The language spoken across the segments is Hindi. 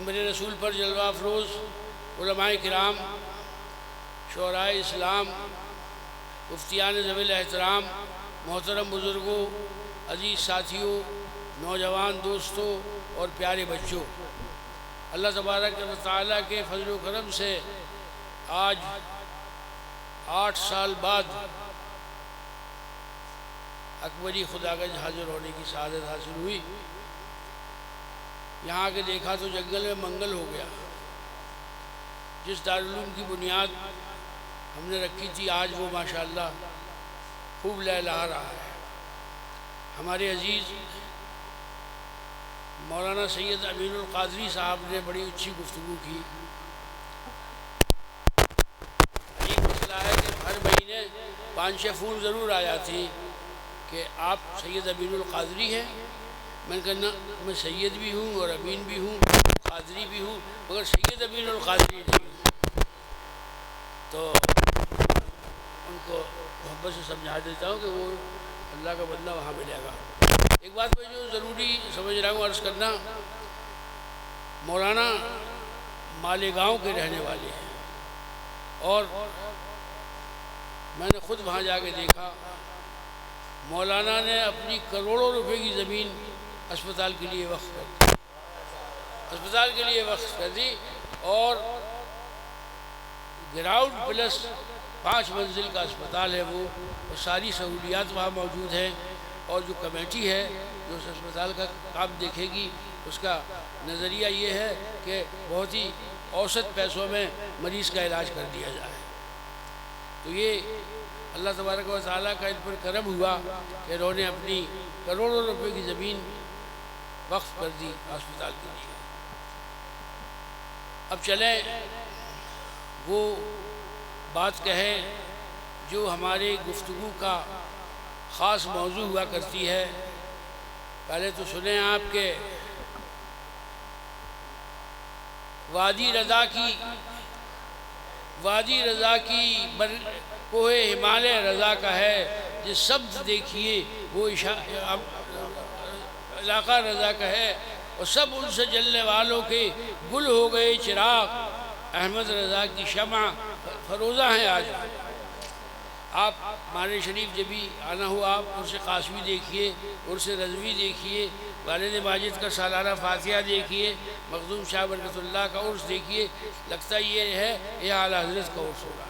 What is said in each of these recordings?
मिंबर रसूल पर जलवा अफरोज़ उलमाए किराम, शोराए इस्लाम, मुफ्तियान ज़वील एहतराम, मोहतरम बुज़ुर्गों, अजीज़ साथियों, नौजवान दोस्तों और प्यारे बच्चों, अल्लाह तबारक व तआला के फजल व करम से आज 8 साल बाद अकबरी खुदागंज हाजिर होने की सआदत हासिल हुई। यहाँ आके देखा तो जंगल में मंगल हो गया। जिस दारुल की बुनियाद हमने रखी थी आज वो माशाअल्लाह खूब लहलहा रहा है। हमारे अजीज़ मौलाना सैयद अमीनुल क़ादरी साहब ने बड़ी अच्छी गुफ्तगू की। एक मसला है कि हर महीने 5-6 फूल ज़रूर आ जाती कि आप सैयद अमीनुल क़ादरी हैं। मैंने कहा ना, मैं सैयद भी हूँ और अमीन भी हूँ, क़ादरी भी हूँ, मगर सैयद अमीनुल क़ादरी नहीं। तो उनको मोहब्बत से समझा देता हूँ कि वो अल्लाह का बंदा वहाँ मिलेगा। एक बात मैं जो ज़रूरी समझ रहा हूँ अर्ज़ करना, मौलाना मालेगांव के रहने वाले हैं और मैंने ख़ुद वहाँ जाके देखा। मौलाना ने अपनी करोड़ों रुपए की ज़मीन अस्पताल के लिए वक्फ कर दी, अस्पताल के लिए वक्फ कर दी और ग्राउंड प्लस 5 मंजिल का अस्पताल है वो, और सारी सहूलियात वहाँ मौजूद हैं। और जो कमेटी है जो उस अस्पताल का काम देखेगी, उसका नज़रिया ये है कि बहुत ही औसत पैसों में मरीज़ का इलाज कर दिया जाए। तो ये अल्लाह तबारक व तआला का इन पर करम हुआ कि इन्होंने अपनी करोड़ों रुपए की ज़मीन वक्फ कर दी अस्पताल के लिए। अब चलें वो बात कहें जो हमारे गुफ्तगू का ख़ास मौजू हुआ करती है। पहले तो सुने आपके वादी रज़ा की कोहे हिमालय रज़ा का है, जिस शब्द देखिए वो इलाका रज़ा का है, और सब उनसे जलने वालों के गुल हो गए चिराग, अहमद रज़ा की शमा फरोज़ा हैं आज। आप मारे शरीफ जब भी आना हो आप उर्स कासमी देखिए, उर्स रज़वी देखिए, वालिद माजिद का सालाना फातिहा देखिए, मखदूम शाह बरकतुल्लाह का उर्स देखिए, लगता ये है यह आला हज़रत का उर्स होगा।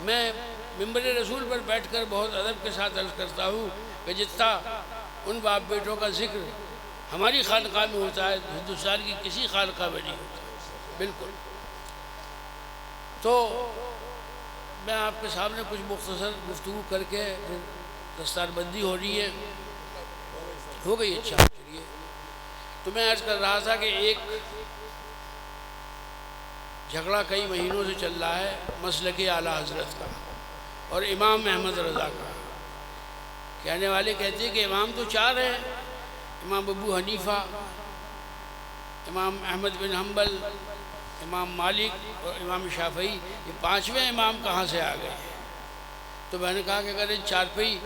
मैं मिंबर रसूल पर बैठकर बहुत अदब के साथ अर्ज़ करता हूँ कि जितना उन बाप बेटों का जिक्र हमारी खानक़ाह में होता है, हिंदुस्तान की किसी खानक़ाह में नहीं होता बिल्कुल। तो मैं आपके सामने कुछ मुख्तसर गुफ्तगू करके दस्तारबंदी हो रही है, हो गई। अच्छा चलिए, तो मैं अर्ज़ कर रहा था कि एक झगड़ा कई महीनों से चल रहा है मसलक आला हज़रत का और इमाम अहमद रज़ा का। कहने वाले कहते हैं कि इमाम तो 4 हैं, इमाम अबू हनीफ़ा, इमाम अहमद बिन हम्बल, इमाम मालिक और इमाम शाफ़ई, ये 5वें इमाम कहाँ से आ गए? तो मैंने कहा कि अगर इन 4 पे ही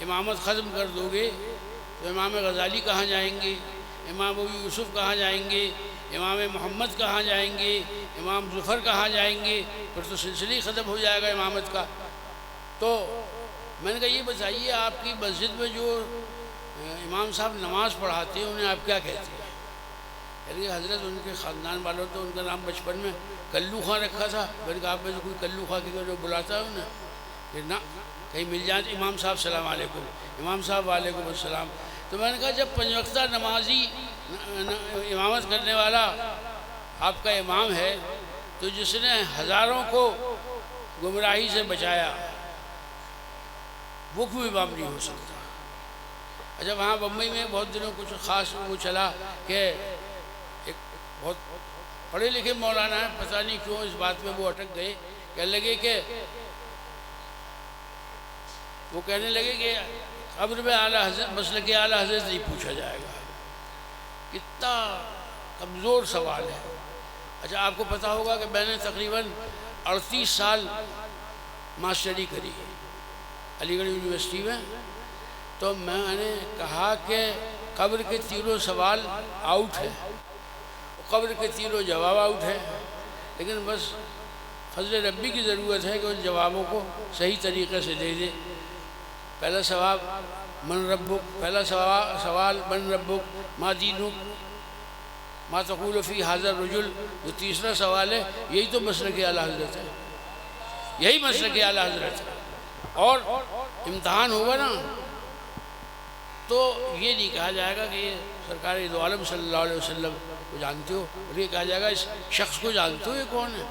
इमामत ख़त्म कर दोगे तो इमाम गज़ाली कहाँ जाएंगे, इमाम अबू यूसुफ़ कहाँ जाएंगे, इमाम मोहम्मद कहाँ जाएंगे, इमाम ज़ुफ़र कहाँ जाएंगे? फिर तो सिलसिला ही ख़त्म हो जाएगा इमामत का। तो मैंने कहा ये बताइए, आपकी मस्जिद में जो इमाम साहब नमाज़ पढ़ाते हैं उन्हें आप क्या कहते हैं? यानी हज़रत उनके ख़ानदान वालों तो उनका नाम बचपन में कल्लू खां रखा था। मैंने कहा आप में से कोई कल्लू खां के जो बुलाता है उन्हें? फिर ना, कहीं मिल जाए इमाम साहब सलाम अलैकुम, इमाम साहब वालेकुम अस्सलाम। तो मैंने कहा जब 5 वक्ता नमाजी इमामत करने वाला आपका इमाम है, तो जिसने हज़ारों को गुमराही से बचाया वो क्यों इमाम नहीं हो सकता? अच्छा, वहाँ बम्बई में बहुत दिनों कुछ ख़ास वो चला कि एक बहुत पढ़े लिखे मौलाना है, पता नहीं क्यों इस बात में वो अटक गए। कहने लगे कि वो कहने लगे कि कब्र में आला हज़रत मसलक आला हज़रत नहीं पूछा जाएगा। कितना कमज़ोर सवाल है। अच्छा, आपको पता होगा कि मैंने तकरीबन 38 साल मास्टरी करी अलीगढ़ यूनिवर्सिटी में। तो मैंने कहा कि कब्र के तीनों सवाल आउट है, कब्र के तीनों जवाब आउट है, लेकिन बस फजल रब्बी की ज़रूरत है कि उन जवाबों को सही तरीक़े से दे दे। पहला सवाल मन रब्बुक, पहला सवाल मन रब्बुक मा दीनुक मा तक़ूलु फ़ी हाज़ा रजुल, जो तीसरा सवाल है यही तो मसलक आला हज़रत है, यही मसलक आला हज़रत है। और इम्तहान होगा ना तो ये नहीं कहा जाएगा कि ये सरकार दो आलम सल्लल्लाहु अलैहि वसल्लम को जानते हो, और ये कहा जाएगा इस शख्स को जानते हो ये कौन है।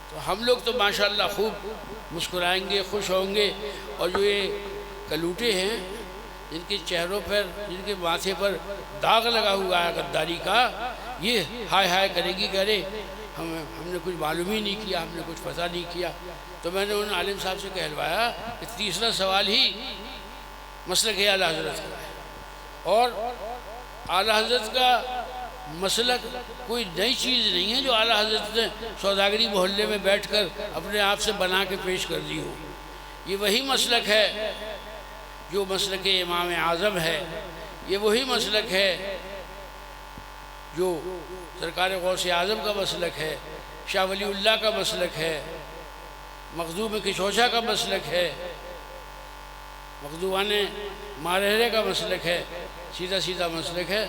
तो हम लोग तो माशाअल्लाह खूब मुस्कुराएंगे, खुश होंगे, और जो ये कलूटे हैं जिनके चेहरों पर, जिनके माथे पर दाग लगा हुआ है गद्दारी का, ये हाय हाय करेगी, करे हमने कुछ मालूम ही नहीं किया, हमने कुछ पता नहीं किया। तो मैंने उन आलिम साहब से कहलवाया कि तीसरा सवाल ही मसलक आला हज़रत का है, और आला हज़रत का मसलक कोई नई चीज़ नहीं है जो आला हज़रत ने सौदागरी मोहल्ले में बैठकर अपने आप से बना के पेश कर दी हो। ये वही मसलक है जो मसलक इमाम आज़म है, ये वही मसलक है जो सरकार गौसे आज़म का मसलक है, शाह वलीउल्लाह का मसलक है, मखदूम किशोशा का मसलक है, मखदूमान मारहरे का मसलक है, सीधा सीधा मसलक है।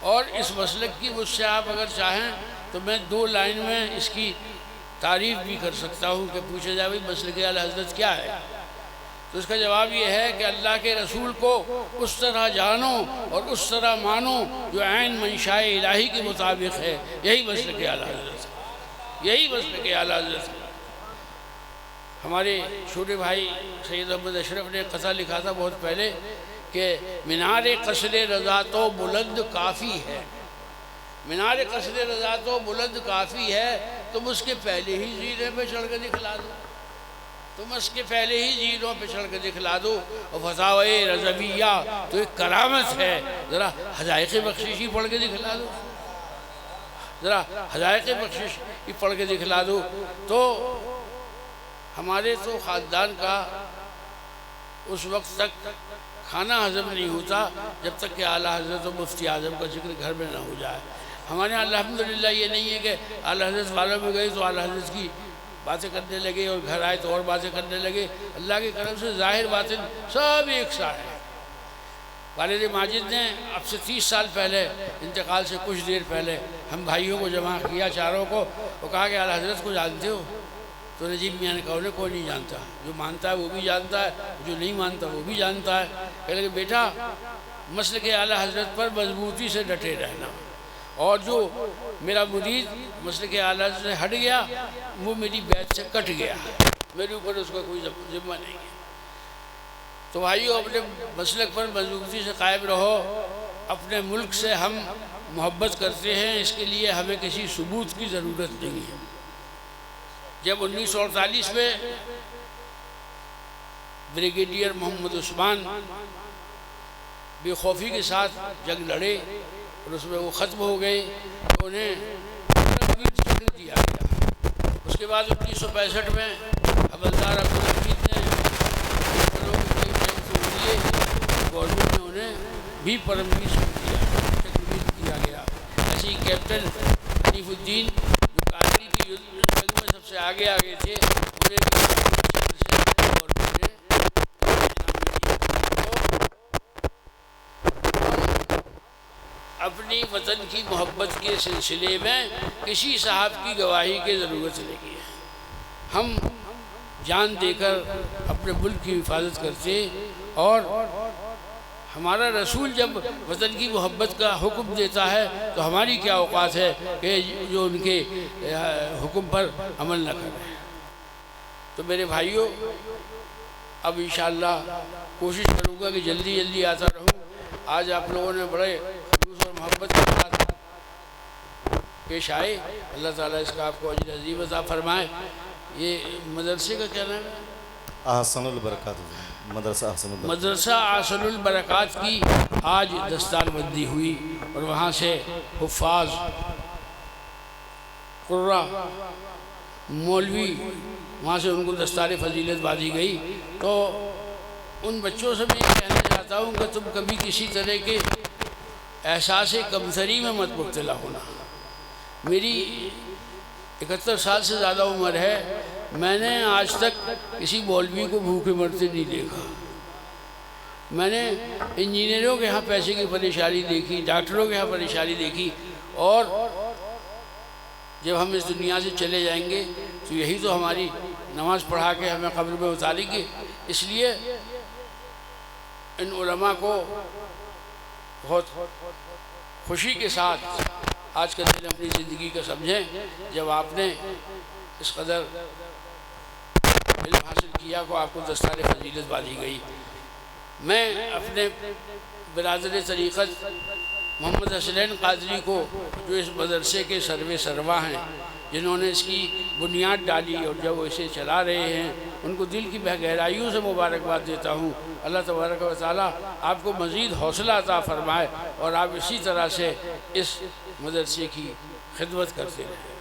और इस मसलक की मुझसे आप अगर चाहें तो मैं 2 लाइन में इसकी तारीफ़ भी कर सकता हूँ कि पूछा जाए भाई मसलक आला हज़रत क्या है, तो इसका जवाब ये है कि अल्लाह के रसूल को उस तरह जानो और उस तरह मानो जो ऐन मंशाए इलाही के मुताबिक है, यही मसलक आला हज़रत, यही मसलक आला हज़रत। हमारे छोटे भाई सैयद अहमद अशरफ ने कथा लिखा था बहुत पहले कि मीनार कसर रज़ा तो बुलंद काफ़ी है, मीनार कसर रज़ा तो बुलंद काफ़ी है, तुम उसके पहले ही जीने पे चढ़ के दिखला दो, तुम उसके पहले ही जीनों पे चढ़ के दिखला दो। और फतावे रज़विया तो एक करामत है, ज़रा हदायक़ बख्शिश ही पढ़ के दिखला दो, ज़रा हदायक़ बख्शिश ही पढ़ के दिखला दो। तो हमारे तो ख़ानदान का उस वक्त तक खाना हज़म नहीं होता जब तक कि आला हज़रत और मुफ्ती आज़म का जिक्र घर में ना हो जाए। हमारे यहाँ अल्हम्दुलिल्लाह ये नहीं है कि आला हज़रत वालों में गए तो आला हज़रत की बातें करने लगे और घर आए तो और बातें करने लगे। अल्लाह के करम से ज़ाहिर बातिन सब एक साथ है। वालिद माजिद ने अब से 30 साल पहले इंतकाल से कुछ देर पहले हम भाइयों को जमा किया चारों को, और कहा कि आला हज़रत को जानते हो? तो नजीब मियाँ ने कहा उन्हें कोई नहीं जानता, जो मानता है वो भी जानता है, जो नहीं मानता वो भी जानता है। कह लगे बेटा मसलक आला हज़रत पर मजबूती से डटे रहना, और जो मेरा मुरीद मसलक आला हज़रत से हट गया वो मेरी बैत से कट गया, मेरे ऊपर उसका कोई ज़िम्मा नहीं है। तो भाइयों अपने मसलक पर मजबूती से कायम रहो। अपने मुल्क से हम मोहब्बत करते हैं, इसके लिए हमें किसी सबूत की ज़रूरत नहीं है। जब 1948 में ब्रिगेडियर मोहम्मद उस्मान बेखौफी के साथ जंग लड़े और उसमें वो ख़त्म हो गए तो उन्हें चक्र दिया गया। उसके बाद 1965 में हवलदार अब्दुल हमीद ने गवर्नमेंट ने उन्हें भी परमवीर चक्र दिया गया। ऐसे ही कैप्टन हनीफुद्दीन जो कारगिल की युद्ध में सबसे आगे थे उन्हें अपनी वतन की मोहब्बत के सिलसिले में किसी साहब की गवाही की ज़रूरत नहीं है। हम जान देकर अपने मुल्क की हिफाजत करते, और हमारा रसूल जब वतन की मोहब्बत का हुक्म देता है तो हमारी क्या औकात है कि जो उनके हुक्म पर अमल न करें। तो मेरे भाइयों अब इंशाअल्लाह कोशिश करूँगा कि जल्दी जल्दी आता रहूँ। आज आप लोगों ने बड़े खलूस और मोहब्बत के साथ पेश आए, अल्लाह ताला इसका आपको अजर अज़ीम अता फरमाए। ये मदरसे का क्या नाम है? आहसनुल बरक़ात मदरसा आहसनुल बरक़ात की आज दस्तारबंदी हुई और वहाँ से हुफ़ाज़ कुर्रा मौलवी वहाँ से उनको दस्तार फजीलत बांधी गई। तो उन बच्चों से मैं कहना चाहता हूँ कि तुम कभी किसी तरह के एहसास कमतरी में मत मुब्तला होना। मेरी 71 साल से ज़्यादा उम्र है, मैंने आज तक किसी मौलवी को भूखे मरते नहीं देखा। मैंने इंजीनियरों के यहाँ पैसे की परेशानी देखी, डॉक्टरों के यहाँ परेशानी देखी, और जब हम इस दुनिया से चले जाएंगे तो यही तो हमारी नमाज़ पढ़ा के हमें कब्र में उतारेंगे। इसलिए इन उलमा को बहुत खुशी के साथ आज के दिन अपनी ज़िंदगी का समझें, जब आपने इस कदर इल्म हासिल किया को आपको दस्तार फजीलत बांधी गई। मैं अपने बिरादर तरीक़त मोहम्मद हसनैन कादरी को, जो इस मदरसे के सर्वे सरवा हैं, जिन्होंने इसकी बुनियाद डाली और जब वो इसे चला रहे हैं, उनको दिल की गहराइयों से मुबारकबाद देता हूँ। अल्लाह तबारक व तआला आपको मज़ीद हौसला अता फ़रमाए और आप इसी तरह से इस मदरसे की खिदमत करते रहें।